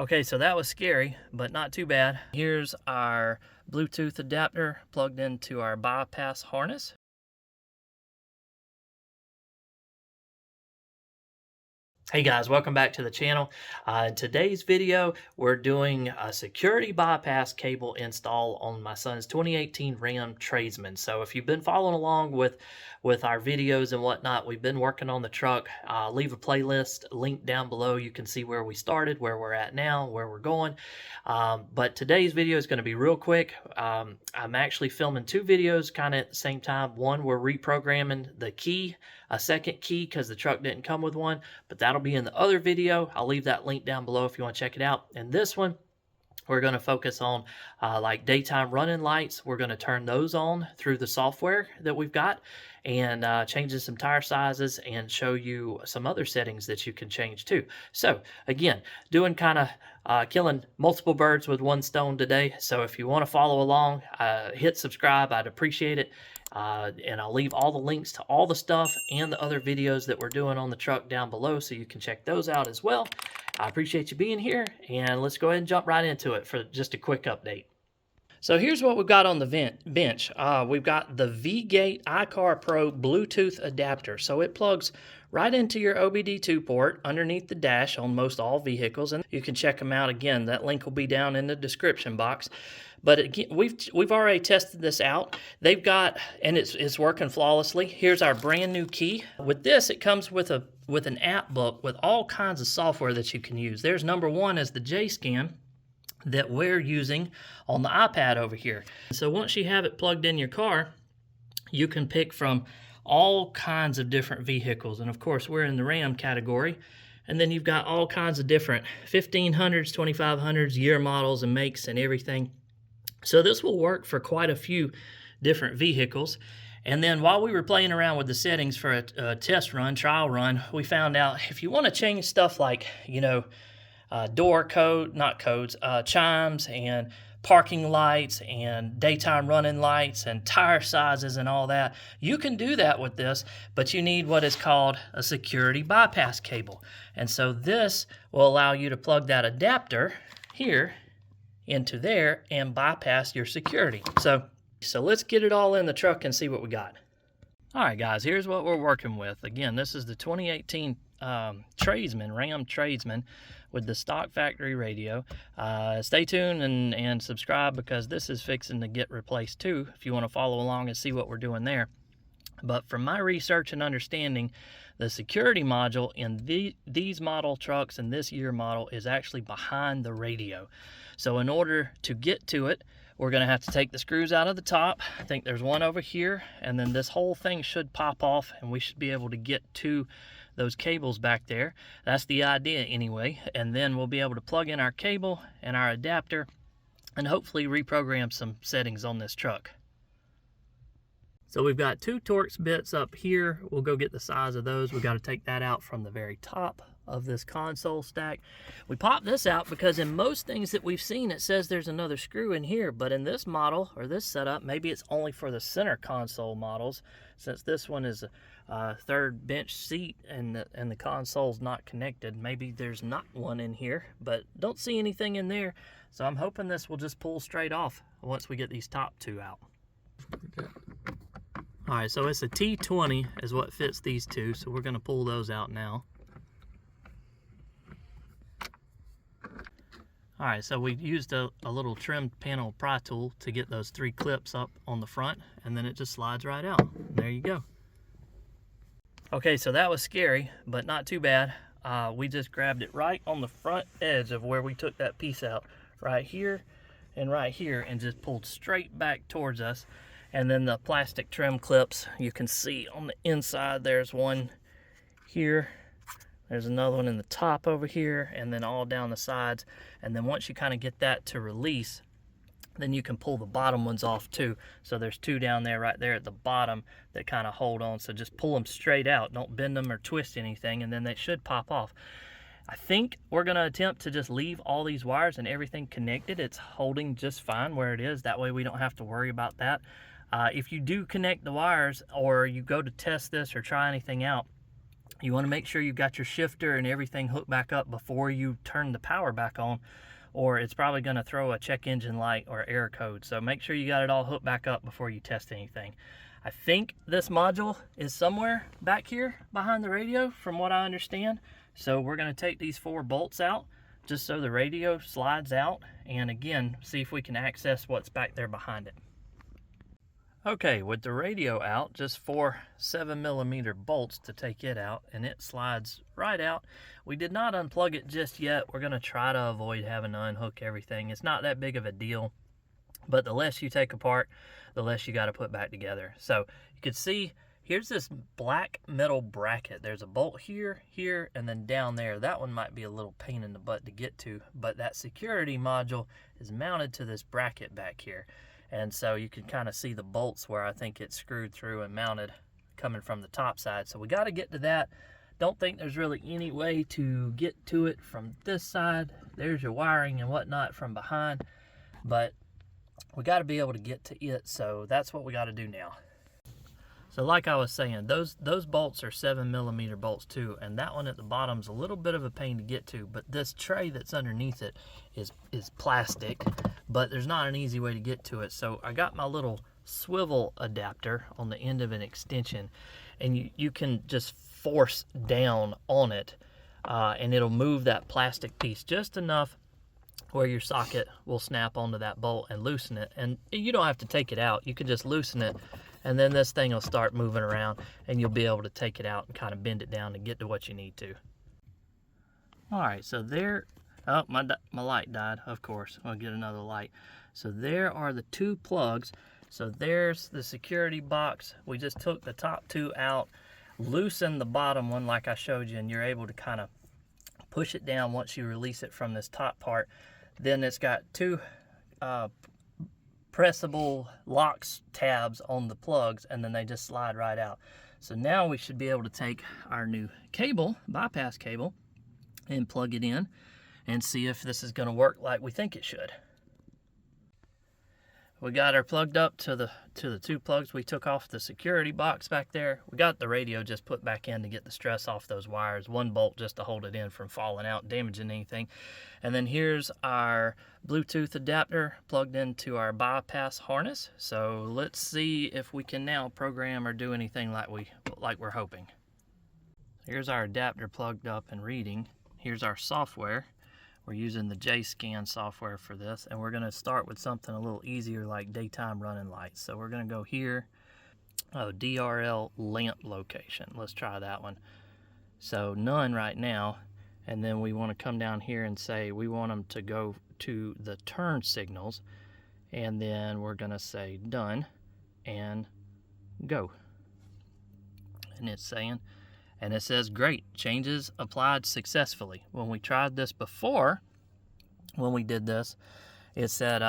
Okay, so that was scary, but not too bad. Here's our Bluetooth adapter plugged into our bypass harness. Hey guys, welcome back to the channel. In today's video, we're doing a security bypass cable install on my son's 2018 Ram Tradesman. So if you've been following along with our videos and whatnot, we've been working on the truck. Leave a playlist link down below. You can see where we started, where we're at now, where we're going. But today's video is going to be real quick. I'm actually filming two videos kind of at the same time. One, we're reprogramming the key, a second key, because the truck didn't come with one, but that'll be in the other video. I'll leave that link down below if you want to check it out. And this one, we're going to focus on like daytime running lights. We're going to turn those on through the software that we've got, and changing some tire sizes, and show you some other settings that you can change too. So again, doing kind of killing multiple birds with one stone today. So if you want to follow along, hit subscribe. I'd appreciate it. And I'll leave all the links to all the stuff and the other videos that we're doing on the truck down below, so you can check those out as well. I appreciate you being here, and let's go ahead and jump right into it for just a quick update. So here's what we've got on the bench. We've got the V-Gate iCar Pro Bluetooth adapter. So it plugs right into your OBD2 port underneath the dash on most all vehicles, and you can check them out again. That link will be down in the description box. But again, we've already tested this out. They've got, and it's working flawlessly. Here's our brand new key. With this, it comes with an app book with all kinds of software that you can use. There's number one is the JScan that we're using on the iPad over here. So once you have it plugged in your car, you can pick from all kinds of different vehicles. And of course, we're in the Ram category. And then you've got all kinds of different 1500s, 2500s, year models and makes and everything. So this will work for quite a few different vehicles. And then while we were playing around with the settings for a test run, trial run, we found out if you want to change stuff like, you know, door code, not codes, chimes and parking lights and daytime running lights and tire sizes and all that, you can do that with this, but you need what is called a security bypass cable. And so this will allow you to plug that adapter here into there and bypass your security. So let's get it all in the truck and see what we got. All right, guys, here's what we're working with. Again, this is the 2018 Tradesman, Ram Tradesman, with the stock factory radio. Stay tuned and subscribe, because this is fixing to get replaced too, if you want to follow along and see what we're doing there. But from my research and understanding, the security module in these model trucks and this year model is actually behind the radio. So in order to get to it, we're going to have to take the screws out of the top. I think there's one over here, and then this whole thing should pop off, and we should be able to get to those cables back there. That's the idea anyway. And then we'll be able to plug in our cable and our adapter and hopefully reprogram some settings on this truck. So we've got two Torx bits up here. We'll go get the size of those. We've got to take that out from the very top of this console stack. We pop this out because in most things that we've seen, it says there's another screw in here, but in this model or this setup, maybe it's only for the center console models, since this one is a third bench seat and the console's not connected. Maybe there's not one in here, but don't see anything in there. So I'm hoping this will just pull straight off once we get these top two out. All right, so it's a T20 is what fits these two, so we're going to pull those out now. All right, so we used a little trim panel pry tool to get those three clips up on the front, and then it just slides right out. There you go. Okay, so that was scary, but not too bad. We just grabbed it right on the front edge of where we took that piece out, right here and right here, and just pulled straight back towards us. And then the plastic trim clips, you can see on the inside, there's one here. There's another one in the top over here, and then all down the sides. And then once you kind of get that to release, then you can pull the bottom ones off too. So there's two down there, right there at the bottom, that kind of hold on. So just pull them straight out. Don't bend them or twist anything, and then they should pop off. I think we're going to attempt to just leave all these wires and everything connected. It's holding just fine where it is. That way we don't have to worry about that. If you do connect the wires, or you go to test this or try anything out, You want to make sure you've got your shifter and everything hooked back up before you turn the power back on, or it's probably going to throw a check engine light or error code. So make sure you got it all hooked back up before you test anything. I think this module is somewhere back here behind the radio from what I understand. So we're going to take these 4 bolts out just so the radio slides out, and again, see if we can access what's back there behind it. Okay, with the radio out, just 4 7mm bolts to take it out, and it slides right out. We did not unplug it just yet. We're going to try to avoid having to unhook everything. It's not that big of a deal, but the less you take apart, the less you got to put back together. So you can see here's this black metal bracket. There's a bolt here, here, and then down there. That one might be a little pain in the butt to get to, but that security module is mounted to this bracket back here. And so you can kind of see the bolts where I think it's screwed through and mounted coming from the top side. So we got to get to that. Don't think there's really any way to get to it from this side. There's your wiring and whatnot from behind, but we got to be able to get to it. So that's what we got to do now. So like I was saying, those bolts are 7mm bolts too, and that one at the bottom's a little bit of a pain to get to, but this tray that's underneath it is plastic, but there's not an easy way to get to it. So I got my little swivel adapter on the end of an extension, and you can just force down on it, and it'll move that plastic piece just enough where your socket will snap onto that bolt and loosen it. And you don't have to take it out, you can just loosen it, and then this thing will start moving around and you'll be able to take it out and kind of bend it down and get to what you need to. All right, so there, oh, my light died, of course. I'll get another light. So there are the 2 plugs. So there's the security box. We just took the top 2 out, loosened the bottom one like I showed you, and you're able to kind of push it down once you release it from this top part. Then it's got 2 pressable locks tabs on the plugs, and then they just slide right out. So now we should be able to take our new cable, bypass cable, and plug it in and see if this is going to work like we think it should. We got her plugged up to the 2 plugs we took off the security box back there. We got the radio just put back in to get the stress off those wires. 1 bolt just to hold it in from falling out, damaging anything. And then here's our Bluetooth adapter plugged into our bypass harness. So let's see if we can now program or do anything like we're hoping. Here's our adapter plugged up and reading. Here's our software. We're using the JScan software for this, and we're going to start with something a little easier like daytime running lights. So we're going to go here, DRL lamp location. Let's try that one. So none right now, and then we want to come down here and say we want them to go to the turn signals, and then we're going to say done and go. And it's saying, and it says, great, changes applied successfully. When we tried this before, when we did this, it said,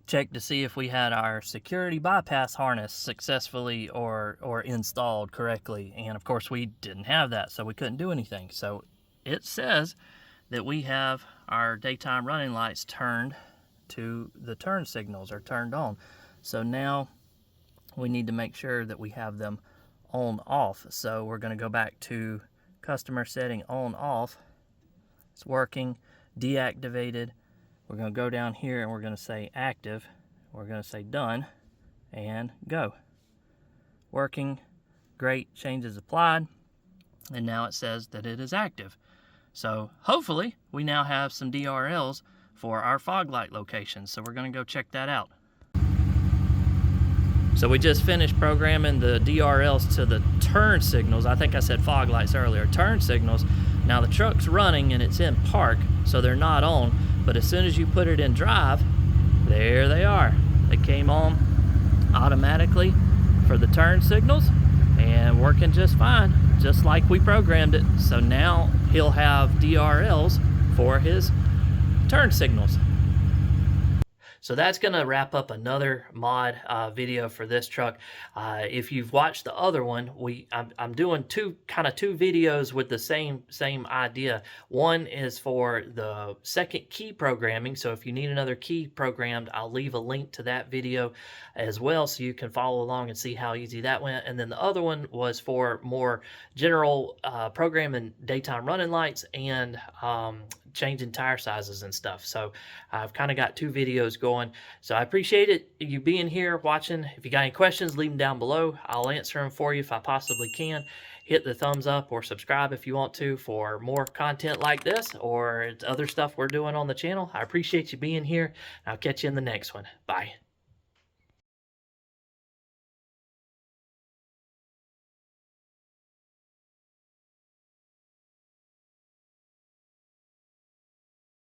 check to see if we had our security bypass harness successfully or installed correctly. And of course we didn't have that, so we couldn't do anything. So it says that we have our daytime running lights turned to the turn signals, or turned on. So now we need to make sure that we have them on off. So we're going to go back to customer setting on off. It's working. Deactivated. We're going to go down here and we're going to say active. We're going to say done and go. Working. Great. Changes applied. And now it says that it is active. So hopefully we now have some DRLs for our fog light locations. So we're going to go check that out. So we just finished programming the DRLs to the turn signals. I think I said fog lights earlier. Turn signals. Now the truck's running and it's in park, so they're not on. But as soon as you put it in drive, there they are. They came on automatically for the turn signals and working just fine, just like we programmed it. So now he'll have DRLs for his turn signals. So that's going to wrap up another mod video for this truck. If you've watched the other one, I'm doing two videos with the same idea. One is for the second key programming. So if you need another key programmed, I'll leave a link to that video as well, so you can follow along and see how easy that went. And then the other one was for more general programming daytime running lights and changing tire sizes and stuff. So I've kind of got two videos going. So I appreciate it, you being here watching. If you got any questions, leave them down below. I'll answer them for you if I possibly can. Hit the thumbs up or subscribe if you want to for more content like this or other stuff we're doing on the channel. I appreciate you being here. I'll catch you in the next one. Bye.